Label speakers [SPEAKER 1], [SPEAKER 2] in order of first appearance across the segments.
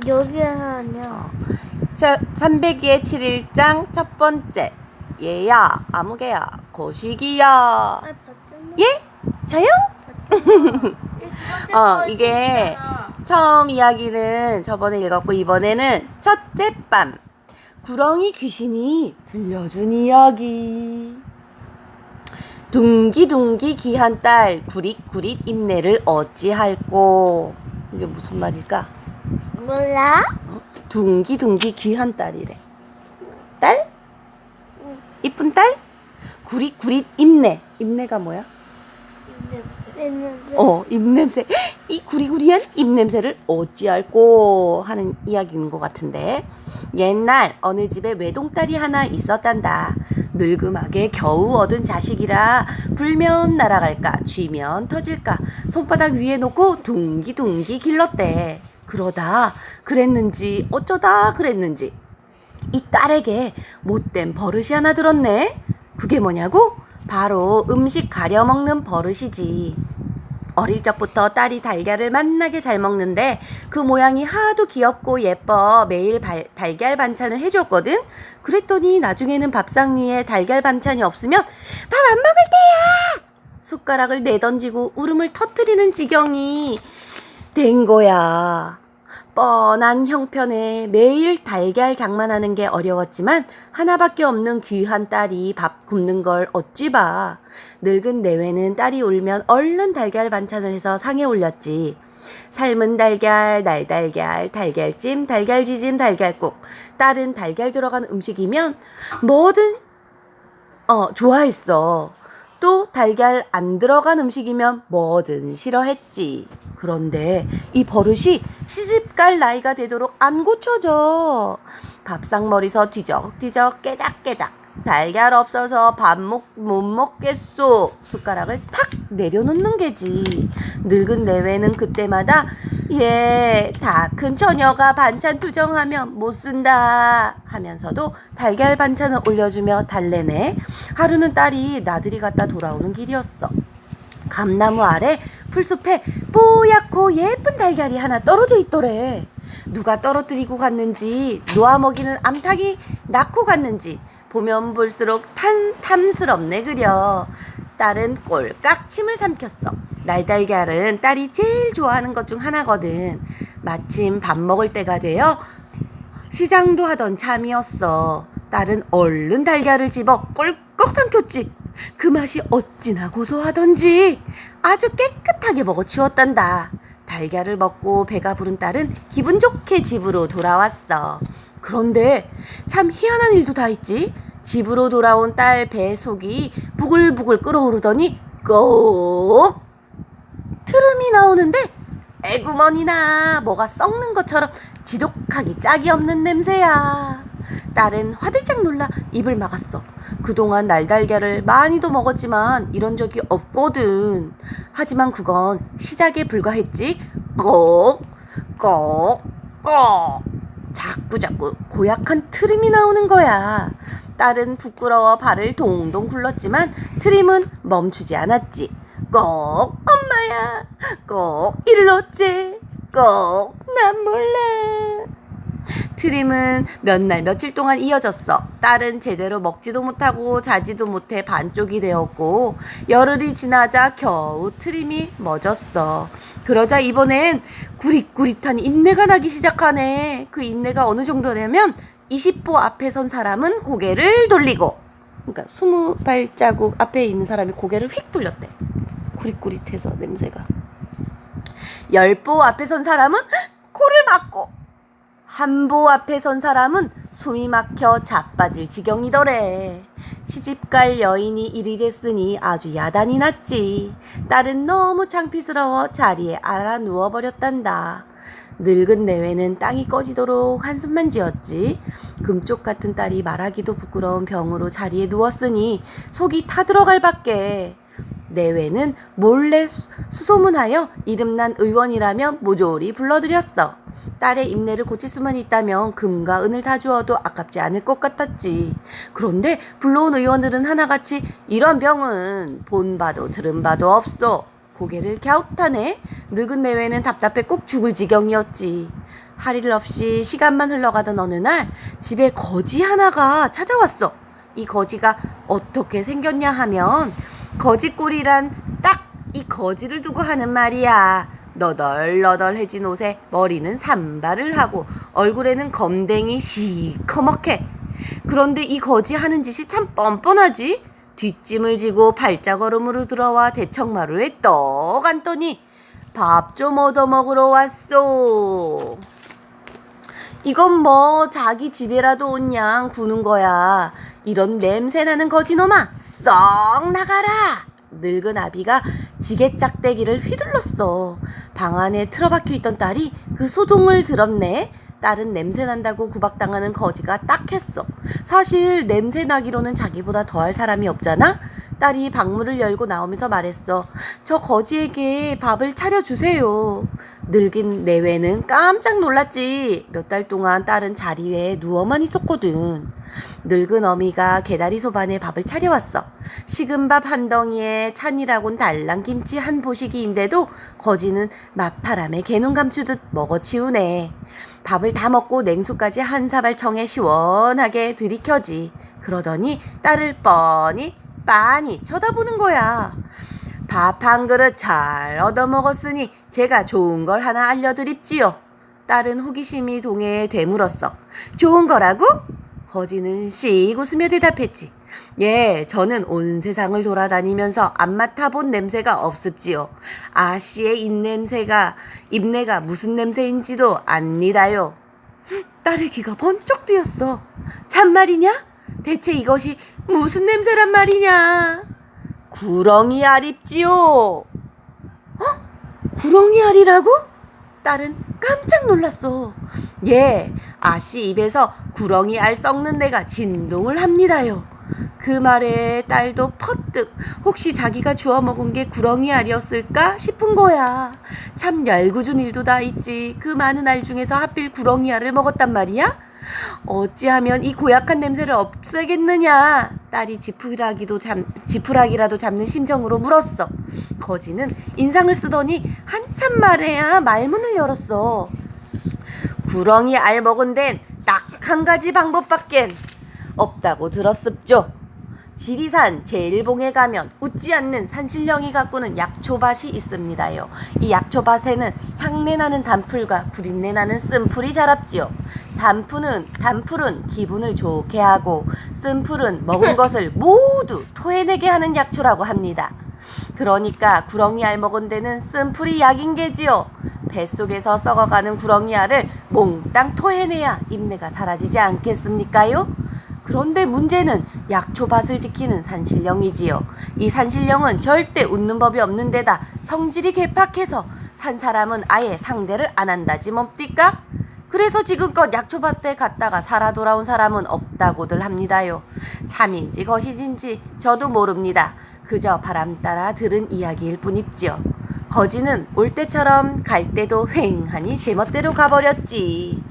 [SPEAKER 1] 여기 하냐?
[SPEAKER 2] 302의 7일장 첫 번째. 얘야, 아무개야, 거시기야.
[SPEAKER 1] 아, 봤잖아.
[SPEAKER 2] 예? 저요? 이게 처음 이야기는 저번에 읽었고, 이번에는 첫째 밤. 구렁이 귀신이 들려준 이야기. 둥기둥기 귀한 딸, 구릿구릿 입내를 어찌할꼬. 이게 무슨 말일까?
[SPEAKER 1] 몰라?
[SPEAKER 2] 둥기둥기 귀한 딸이래. 딸? 이쁜 딸? 구릿구릿 입내. 입내가 뭐야? 입냄새. 이 구리구리한 입냄새를 어찌할꼬 하는 이야기인 것 같은데, 옛날 어느 집에 외동딸이 하나 있었단다. 늙음하게 겨우 얻은 자식이라 불면 날아갈까 쥐면 터질까 손바닥 위에 놓고 둥기둥기 길렀대. 그러다 그랬는지 어쩌다 그랬는지 이 딸에게 못된 버릇이 하나 들었네. 그게 뭐냐고? 바로 음식 가려 먹는 버릇이지. 어릴 적부터 딸이 달걀을 맛나게 잘 먹는데 그 모양이 하도 귀엽고 예뻐 매일 달걀 반찬을 해줬거든. 그랬더니 나중에는 밥상 위에 달걀 반찬이 없으면 밥 안 먹을 때야! 숟가락을 내던지고 울음을 터뜨리는 지경이 된 거야. 뻔한 형편에 매일 달걀 장만하는 게 어려웠지만 하나밖에 없는 귀한 딸이 밥 굶는 걸 어찌 봐. 늙은 내외는 딸이 울면 얼른 달걀 반찬을 해서 상에 올렸지. 삶은 달걀, 날달걀, 달걀찜, 달걀지짐, 달걀국. 딸은 달걀 들어간 음식이면 뭐든 좋아했어. 또 달걀 안 들어간 음식이면 뭐든 싫어했지. 그런데 이 버릇이 시집갈 나이가 되도록 안 고쳐져. 밥상머리서 뒤적뒤적 깨작깨작 달걀 없어서 밥 못 먹겠소. 숟가락을 탁 내려놓는 게지. 늙은 내외는 그때마다 다 큰 처녀가 반찬 투정하면 못 쓴다 하면서도 달걀 반찬을 올려주며 달래네. 하루는 딸이 나들이 갔다 돌아오는 길이었어. 감나무 아래 풀숲에 뽀얗고 예쁜 달걀이 하나 떨어져 있더래. 누가 떨어뜨리고 갔는지 놓아먹이는 암탉이 낳고 갔는지 보면 볼수록 탐스럽네 그려. 딸은 꼴깍 침을 삼켰어. 날달걀은 딸이 제일 좋아하는 것 중 하나거든. 마침 밥 먹을 때가 되어 시장도 하던 참이었어. 딸은 얼른 달걀을 집어 꿀꺽 삼켰지. 그 맛이 어찌나 고소하던지 아주 깨끗하게 먹어치웠단다. 달걀을 먹고 배가 부른 딸은 기분 좋게 집으로 돌아왔어. 그런데 참 희한한 일도 다 있지. 집으로 돌아온 딸 배 속이 부글부글 끓어오르더니 꼭 트름이 나오는데 에구머니나 뭐가 썩는 것처럼 지독하기 짝이 없는 냄새야. 딸은 화들짝 놀라 입을 막았어. 그동안 날달걀을 많이도 먹었지만 이런 적이 없거든. 하지만 그건 시작에 불과했지. 꼭 자꾸 고약한 트림이 나오는 거야. 딸은 부끄러워 발을 동동 굴렀지만 트림은 멈추지 않았지. 꼭 엄마야, 꼭 이를 어째, 꼭 난 몰라. 트림은 몇 날 며칠 동안 이어졌어. 딸은 제대로 먹지도 못하고 자지도 못해 반쪽이 되었고 열흘이 지나자 겨우 트림이 멎었어. 그러자 이번엔 구릿구릿한 입내가 나기 시작하네. 그 입내가 어느 정도냐면 20보 앞에 선 사람은 고개를 돌리고, 그러니까 20발자국 앞에 있는 사람이 고개를 휙 돌렸대. 구릿구릿해서 냄새가. 10보 앞에 선 사람은 코를 막고, 한 보 앞에 선 사람은 숨이 막혀 자빠질 지경이더래. 시집갈 여인이 일이 됐으니 아주 야단이 났지. 딸은 너무 창피스러워 자리에 알아 누워버렸단다. 늙은 내외는 땅이 꺼지도록 한숨만 지었지. 금쪽 같은 딸이 말하기도 부끄러운 병으로 자리에 누웠으니 속이 타들어갈 밖에. 내외는 몰래 수소문하여 이름난 의원이라며 모조리 불러들였어. 딸의 입내를 고칠 수만 있다면 금과 은을 다 주어도 아깝지 않을 것 같았지. 그런데 불러온 의원들은 하나같이 이런 병은 본봐도 들은봐도 없어. 고개를 갸웃하네. 늙은 내외는 답답해 꼭 죽을 지경이었지. 할 일 없이 시간만 흘러가던 어느 날 집에 거지 하나가 찾아왔어. 이 거지가 어떻게 생겼냐 하면 거지꼴이란 딱 이 거지를 두고 하는 말이야. 너덜너덜해진 옷에 머리는 산발을 하고 얼굴에는 검댕이 시커멓게. 그런데 이 거지 하는 짓이 참 뻔뻔하지. 뒷짐을 지고 발자걸음으로 들어와 대청마루에 떡 앉더니 밥 좀 얻어먹으러 왔소. 이건 뭐 자기 집에라도 온 양 구는 거야. 이런 냄새나는 거지놈아 썩 나가라. 늙은 아비가 지게짝대기를 휘둘렀어. 방 안에 틀어박혀 있던 딸이 그 소동을 들었네. 딸은 냄새난다고 구박당하는 거지가 딱했어. 사실 냄새나기로는 자기보다 더할 사람이 없잖아. 딸이 방문을 열고 나오면서 말했어. 저 거지에게 밥을 차려주세요. 늙은 내외는 깜짝 놀랐지. 몇 달 동안 딸은 자리에 누워만 있었거든. 늙은 어미가 개다리 소반에 밥을 차려왔어. 식은 밥 한 덩이에 찬이라곤 달랑김치 한 보시기인데도 거지는 맛바람에 개눈 감추듯 먹어치우네. 밥을 다 먹고 냉수까지 한 사발 청에 시원하게 들이켜지. 그러더니 딸을 빤히 쳐다보는 거야. 밥 한 그릇 잘 얻어먹었으니 제가 좋은 걸 하나 알려드립지요. 딸은 호기심이 동해 되물었어. 좋은 거라고? 거지는 씩 웃으며 대답했지. 예, 저는 온 세상을 돌아다니면서 안 맡아본 냄새가 없습지요. 아씨의 입내가 무슨 냄새인지도 압니다요. 딸의 귀가 번쩍 뜨였어. 참말이냐? 대체 이것이 무슨 냄새란 말이냐? 구렁이 알입지요. 구렁이 알이라고? 딸은 깜짝 놀랐어. 예, 아씨 입에서 구렁이 알 썩는 내가 진동을 합니다요. 그 말에 딸도 퍼뜩 혹시 자기가 주워 먹은 게 구렁이 알이었을까 싶은 거야. 참 얄궂은 일도 다 있지. 그 많은 알 중에서 하필 구렁이 알을 먹었단 말이야? 어찌하면 이 고약한 냄새를 없애겠느냐. 딸이 지푸라기라도 잡는 심정으로 물었어. 거지는 인상을 쓰더니 한참 만에야 말문을 열었어. 구렁이 알 먹은 데는 딱 한 가지 방법밖엔 없다고 들었습죠. 지리산 제1봉에 가면 웃지 않는 산신령이 가꾸는 약초밭이 있습니다요. 이 약초밭에는 향내나는 단풀과 구린내나는 쓴풀이 자랍지요. 단풀은 기분을 좋게 하고 쓴풀은 먹은 것을 모두 토해내게 하는 약초라고 합니다. 그러니까 구렁이 알 먹은 데는 쓴풀이 약인 게지요. 뱃속에서 썩어가는 구렁이 알을 몽땅 토해내야 입내가 사라지지 않겠습니까요? 그런데 문제는 약초밭을 지키는 산신령이지요. 이 산신령은 절대 웃는 법이 없는 데다 성질이 괴팍해서 산 사람은 아예 상대를 안 한다지 뭡니까? 그래서 지금껏 약초밭에 갔다가 살아 돌아온 사람은 없다고들 합니다요. 참인지 거짓인지 저도 모릅니다. 그저 바람 따라 들은 이야기일 뿐입지요. 거지는 올 때처럼 갈 때도 휑하니 제멋대로 가버렸지.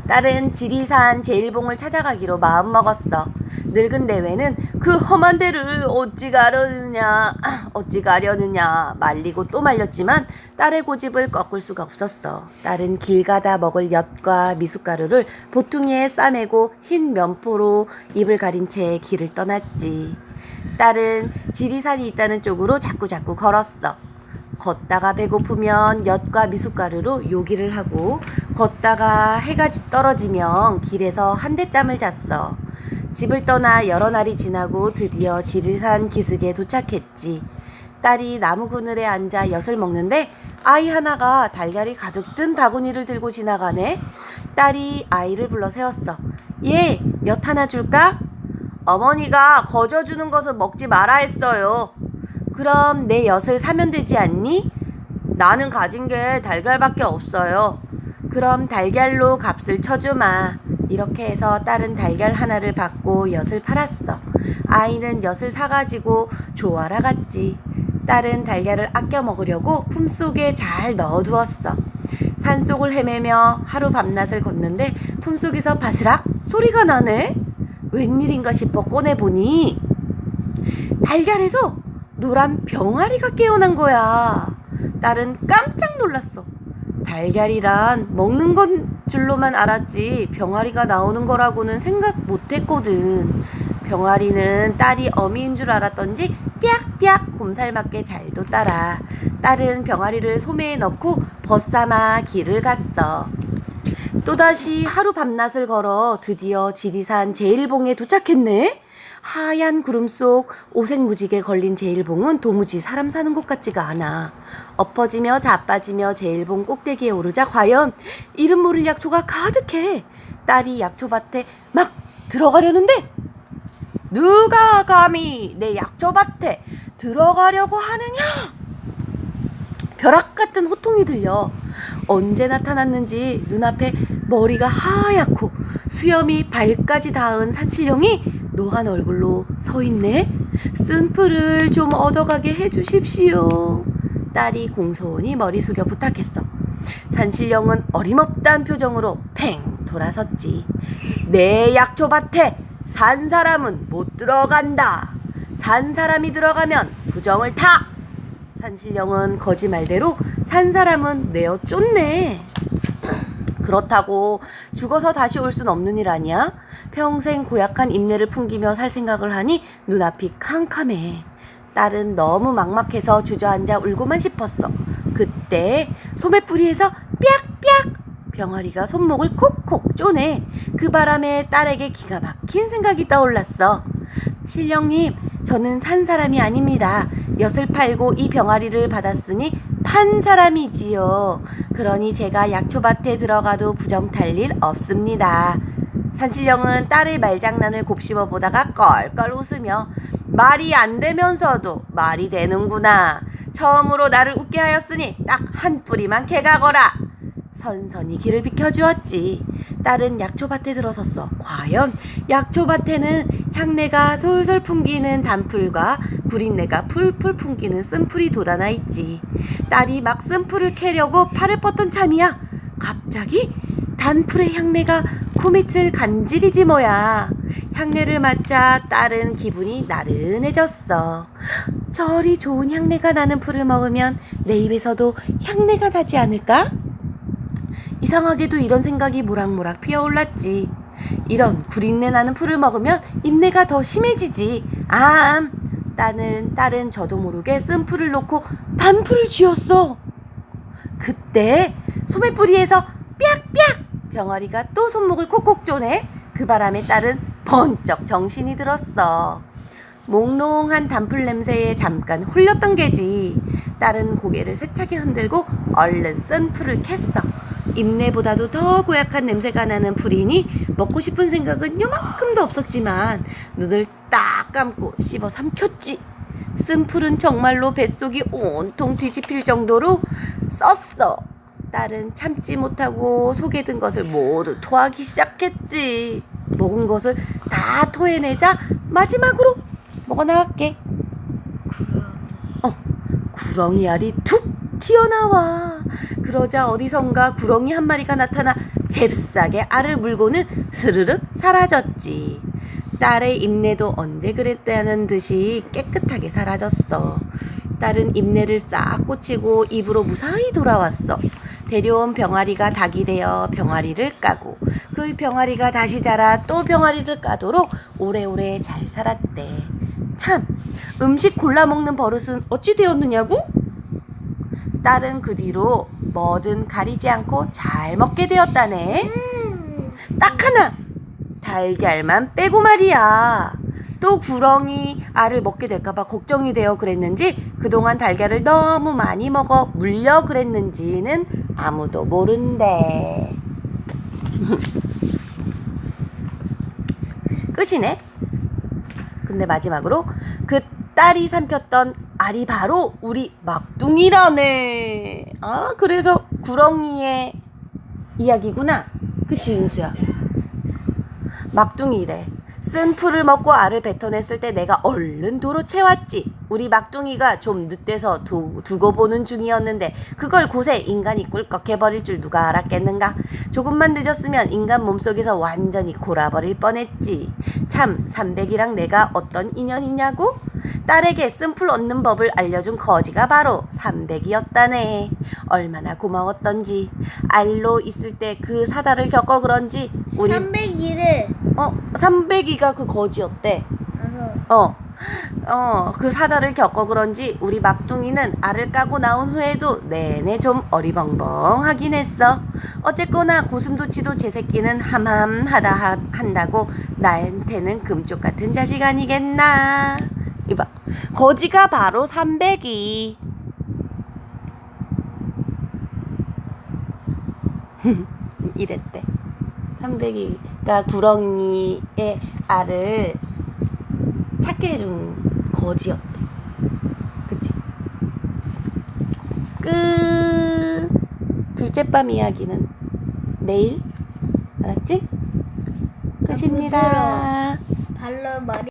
[SPEAKER 2] 딸은 지리산 제1봉을 찾아가기로 마음먹었어. 늙은 내외는 그 험한 데를 어찌 가려느냐 말리고 또 말렸지만 딸의 고집을 꺾을 수가 없었어. 딸은 길 가다 먹을 엿과 미숫가루를 보퉁이에 싸매고 흰 면포로 입을 가린 채 길을 떠났지. 딸은 지리산이 있다는 쪽으로 자꾸자꾸 걸었어. 걷다가 배고프면 엿과 미숫가루로 요기를 하고 걷다가 해가 떨어지면 길에서 한대짬을 잤어. 집을 떠나 여러 날이 지나고 드디어 지리산 기슭에 도착했지. 딸이 나무 그늘에 앉아 엿을 먹는데 아이 하나가 달걀이 가득 든 바구니를 들고 지나가네. 딸이 아이를 불러 세웠어. 얘, 엿 하나 줄까? 어머니가 거저주는 것은 먹지 마라 했어요. 그럼 내 엿을 사면 되지 않니? 나는 가진 게 달걀밖에 없어요. 그럼 달걀로 값을 쳐주마. 이렇게 해서 딸은 달걀 하나를 받고 엿을 팔았어. 아이는 엿을 사가지고 조아라 갔지. 딸은 달걀을 아껴 먹으려고 품속에 잘 넣어두었어. 산속을 헤매며 하루 밤낮을 걷는데 품속에서 바스락 소리가 나네. 웬일인가 싶어 꺼내보니 달걀에서 노란 병아리가 깨어난 거야. 딸은 깜짝 놀랐어. 달걀이란 먹는 건 줄로만 알았지 병아리가 나오는 거라고는 생각 못했거든. 병아리는 딸이 어미인 줄 알았던지 삐약삐약 곰살맞게 잘도 따라 딸은 병아리를 소매에 넣고 벗삼아 길을 갔어. 또다시 하루 밤낮을 걸어 드디어 지리산 제일봉에 도착했네. 하얀 구름 속 오색무지개 걸린 제일봉은 도무지 사람 사는 곳 같지가 않아. 엎어지며 자빠지며 제일봉 꼭대기에 오르자 과연 이름 모를 약초가 가득해. 딸이 약초밭에 막 들어가려는데 누가 감히 내 약초밭에 들어가려고 하느냐? 벼락 같은 호통이 들려. 언제 나타났는지 눈앞에 머리가 하얗고 수염이 발까지 닿은 산신령이 노한 얼굴로 서 있네. 쓴풀을 좀 얻어가게 해주십시오. 딸이 공손히 머리 숙여 부탁했어. 산신령은 어림없다는 표정으로 팽 돌아섰지. 내 약초밭에 산 사람은 못 들어간다. 산 사람이 들어가면 부정을 타. 산신령은 거짓말대로 산 사람은 내어 쫓네. 그렇다고 죽어서 다시 올 순 없는 일 아니야? 평생 고약한 인내를 풍기며 살 생각을 하니 눈앞이 캄캄해. 딸은 너무 막막해서 주저앉아 울고만 싶었어. 그때 소매뿌리에서 삐약삐약 병아리가 손목을 콕콕 쪼네. 그 바람에 딸에게 기가 막힌 생각이 떠올랐어. 신령님, 저는 산 사람이 아닙니다. 엿을 팔고 이 병아리를 받았으니 판 사람이지요. 그러니 제가 약초밭에 들어가도 부정 탈 일 없습니다. 산신령은 딸의 말장난을 곱씹어 보다가 껄껄 웃으며 말이 안 되면서도 말이 되는구나. 처음으로 나를 웃게 하였으니 딱 한 뿌리만 캐가거라. 선선히 길을 비켜주었지. 딸은 약초밭에 들어섰어. 과연 약초밭에는 향내가 솔솔 풍기는 단풀과 구린내가 풀풀 풍기는 쓴풀이 돋아나 있지. 딸이 막 쓴풀을 캐려고 팔을 뻗던 참이야. 갑자기 단풀의 향내가 코밑을 간지리지 뭐야. 향내를 맡자 딸은 기분이 나른해졌어. 저리 좋은 향내가 나는 풀을 먹으면 내 입에서도 향내가 나지 않을까? 이상하게도 이런 생각이 모락모락 피어올랐지. 이런 구린내 나는 풀을 먹으면 입내가 더 심해지지. 딸은 저도 모르게 쓴 풀을 놓고 단풀을 쥐었어. 그때 소매뿌리에서 삐약삐약 병아리가 또 손목을 콕콕 쪼네. 그 바람에 딸은 번쩍 정신이 들었어. 몽롱한 단풀 냄새에 잠깐 홀렸던 게지. 딸은 고개를 세차게 흔들고 얼른 쓴 풀을 캤어. 입내보다도 더 고약한 냄새가 나는 풀이니 먹고 싶은 생각은 요만큼도 없었지만 눈을 딱 감고 씹어 삼켰지. 쓴 풀은 정말로 뱃속이 온통 뒤집힐 정도로 썼어. 딸은 참지 못하고 속에 든 것을 모두 토하기 시작했지. 먹은 것을 다 토해내자 마지막으로 먹어 나갈게. 구렁이 알이 툭 튀어나와. 그러자 어디선가 구렁이 한 마리가 나타나 잽싸게 알을 물고는 스르륵 사라졌지. 딸의 입내도 언제 그랬다는 듯이 깨끗하게 사라졌어. 딸은 입내를 싹 꽂히고 입으로 무사히 돌아왔어. 데려온 병아리가 닭이 되어 병아리를 까고 그 병아리가 다시 자라 또 병아리를 까도록 오래오래 잘 살았대. 참, 음식 골라 먹는 버릇은 어찌 되었느냐고? 딸은 그 뒤로 뭐든 가리지 않고 잘 먹게 되었다네. 딱 하나, 달걀만 빼고 말이야. 또 구렁이 알을 먹게 될까봐 걱정이 되어 그랬는지 그동안 달걀을 너무 많이 먹어 물려 그랬는지는 아무도 모른대. 끝이네. 근데 마지막으로 그 딸이 삼켰던 알이 바로 우리 막둥이라네. 그래서 구렁이의 이야기구나. 그치, 윤수야? 막둥이래. 쓴 풀을 먹고 알을 뱉어냈을 때 내가 얼른 도로 채웠지. 우리 막둥이가 좀 늦돼서 두고 보는 중이었는데 그걸 곳에 인간이 꿀꺽해버릴 줄 누가 알았겠는가. 조금만 늦었으면 인간 몸속에서 완전히 골아버릴 뻔했지. 참, 삼백이랑 내가 어떤 인연이냐고? 딸에게 쓴풀 얻는 법을 알려준 거지가 바로 삼백이었다네. 얼마나 고마웠던지. 알로 있을 때 그 사달을 겪어 그런지 우리
[SPEAKER 1] 301을
[SPEAKER 2] 삼백이가 그 거지였대.
[SPEAKER 1] 알아.
[SPEAKER 2] 그 사달을 겪어 그런지 우리 막둥이는 알을 까고 나온 후에도 내내 좀 어리벙벙하긴 했어. 어쨌거나 고슴도치도 제 새끼는 함함하다 한다고 나한테는 금쪽 같은 자식 아니겠나. 이봐, 거지가 바로 삼백이. 이랬대. 삼백이가 구렁이의 알을 찾게 해준 거지였대. 그치? 끝. 둘째 밤 이야기는 내일. 알았지? 끝입니다.
[SPEAKER 1] 발로 머리